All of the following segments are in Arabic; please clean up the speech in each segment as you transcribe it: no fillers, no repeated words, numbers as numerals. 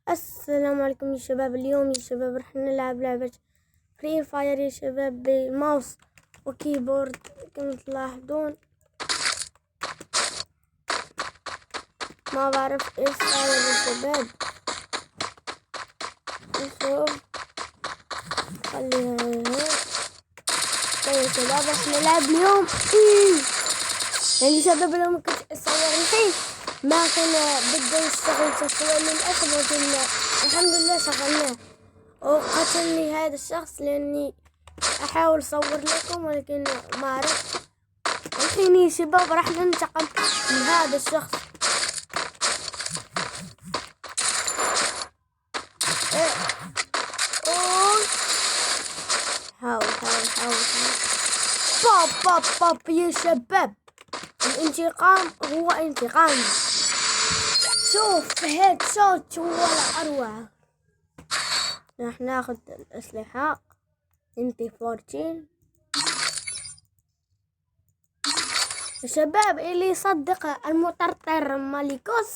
السلام عليكم يا شباب. اليوم يا شباب رح نلعب لعبة فري فاير يا شباب بالماوس وكيبورد كما تلاحظون. ما بعرف ايش صار يا شباب. نشوف خليها هيك. طيب يا شباب رح نلعب اليوم يعني شباب لو ما كنت اصور الحين ما كان بده يشتغل تصوير للأسف، لكن الحمد لله شغلناه وقتلني هذا الشخص لاني احاول اصور لكم ولكن ما عرفت. الحين يا شباب راح ننتقم من هذا الشخص. حاول باب يا شباب. الانتقام هو انتقام. شوف هيك صوت ولا اروع. راح ناخذ الاسلحة MP14 يا شباب. اللي يصدق المطرطر ماليكوس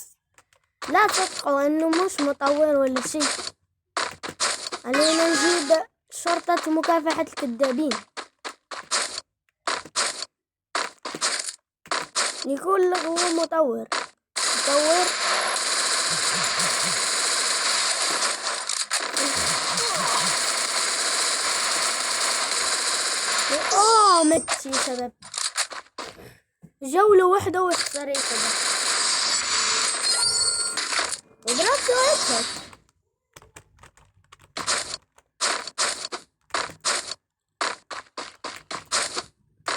لا تصدقوا انه مش مطور ولا شيء. علينا نجيب شرطة مكافحة الكذابين. يقول لك هو مطور. مت يا شباب. جولة واحدة ويخسر يا شباب. وضربته هيك.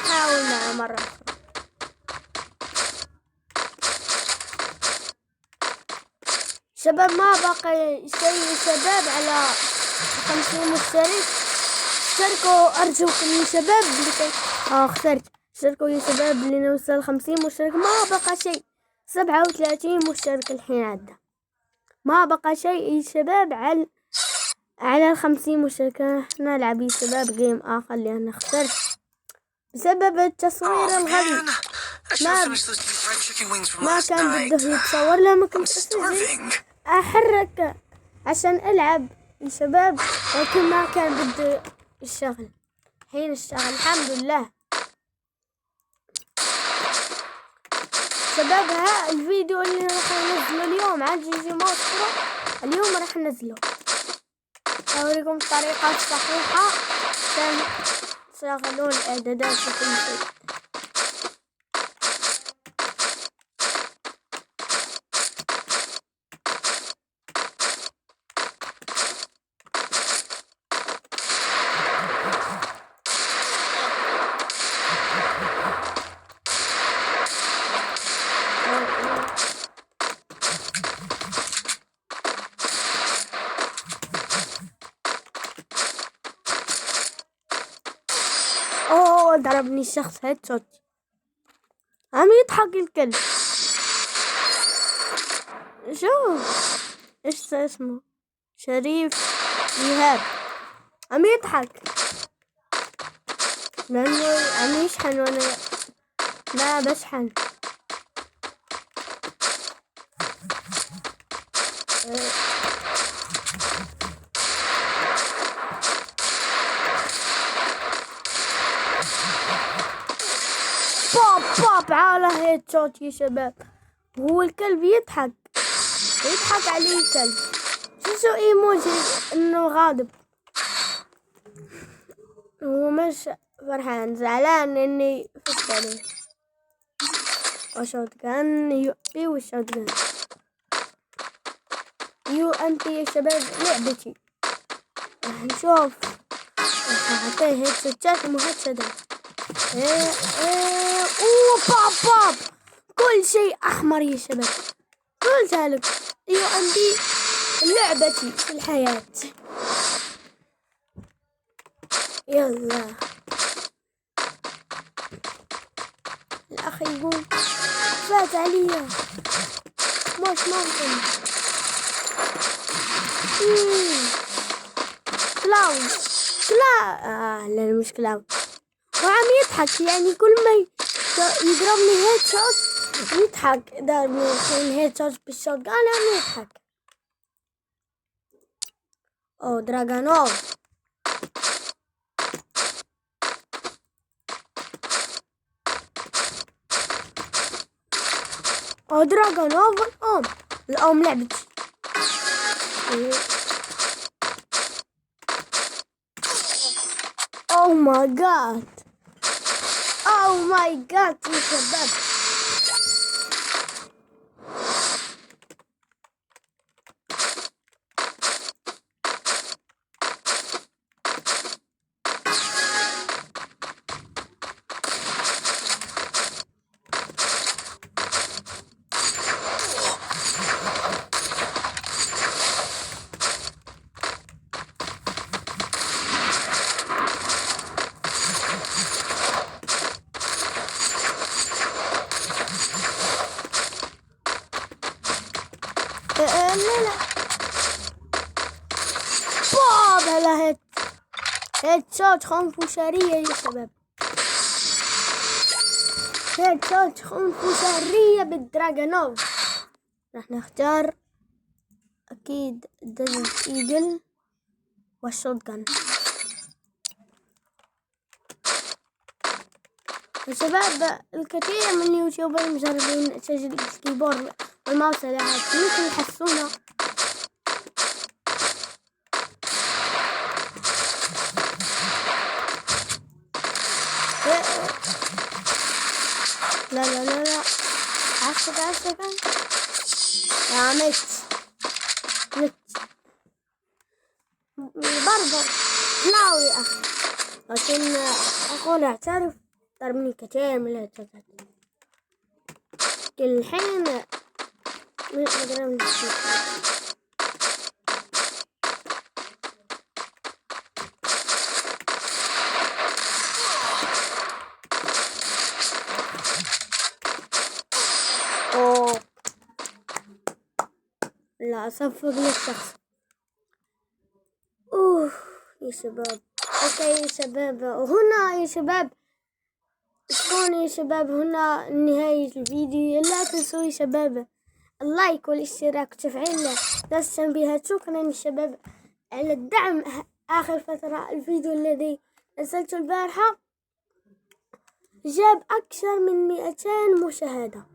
حاول معه مرة أخرى. شباب ما بقى شيء شباب على 50 مشترك. اشتركوا أرجوكم يا شباب لكي خسرت. اشتركوا يا شباب لنوصل 50 مشترك. ما بقى شيء. 37 مشترك الحين عدى. ما بقى شيء يا شباب على 50 مشترك. نلعب يا شباب جيم آخر لأن خسرت بسبب التصوير الغبي. ما كان بده يتصور لما كنت أحرك عشان ألعب يا شباب، لكن ما كان بده الشغل. حين الشغل الحمد لله. شباب ها الفيديو اللي راح ننزله اليوم عن جيجي ماسترو اليوم راح ننزله. أوريكم الطريقة الصحيحة عشان تشغلون الإعدادات وكل شيء. ضربني الشخص هيد شوت. عم يضحك الكلب. شوف ايش اسمه شريف إيهاب عم يضحك لانه عم يشحن وانا ما بشحن. باب على هيد شوت يا شباب. هو الكلب يضحك عليه الكلب. شو ايموجي انه غاضب. هو مش فرحان، زعلان اني فزت عليه. وشوت جان يؤتي والشوت جان UMP يا شباب لعبتي. راح نشوف اعطيه هيك شوتات مهددة. باب كل شيء احمر يا شباب. قلت لك UMP لعبتي في الحياة. يلا الأخ يقول فات عليا مش ممكن. كلاود لا مش كلاود. هو عم يضحك يعني كل ما يضربني هيد شوت يضحك. ضربني الحين هيد شوت بالشوت عم يضحك. أو دراغونوف. أو دراغونوف الأم لعبتي. أو ماي جاد، أو ماي جاد يا شباب. لا باب هلا هيد شوت خنفشارية يا شباب. هيد شوت خنفشارية بالدراغونوف. راح نختار أكيد ديزنت إيجل والشوت جن. يا شباب الكثير من اليوتيوبر مجربين تسجيل الكيبورد والماوس على ممكن يحسونه. لا لا لا لا عشق يا مت برضه ناوي يا أخي، لكن أقول أعترف صار مني كثير من الهتافات. الحين نقدر نشوف. أوه لا أصفق للشخص. يا شباب اوكي يا شباب، وهنا يا شباب تكون يا شباب هنا نهاية الفيديو. لا تنسوا يا شباب اللايك والاشتراك وتفعيل جرس التنبيهات. شكرا يا شباب على الدعم. آخر فترة الفيديو الذي نزلته البارحة جاب أكثر من 200 مشاهدة.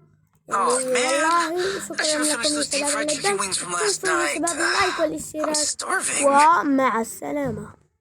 والله شكرا لكم يا شباب على الدعم. تنسوا يا شباب اللايك والاشتراك ومع السلامة.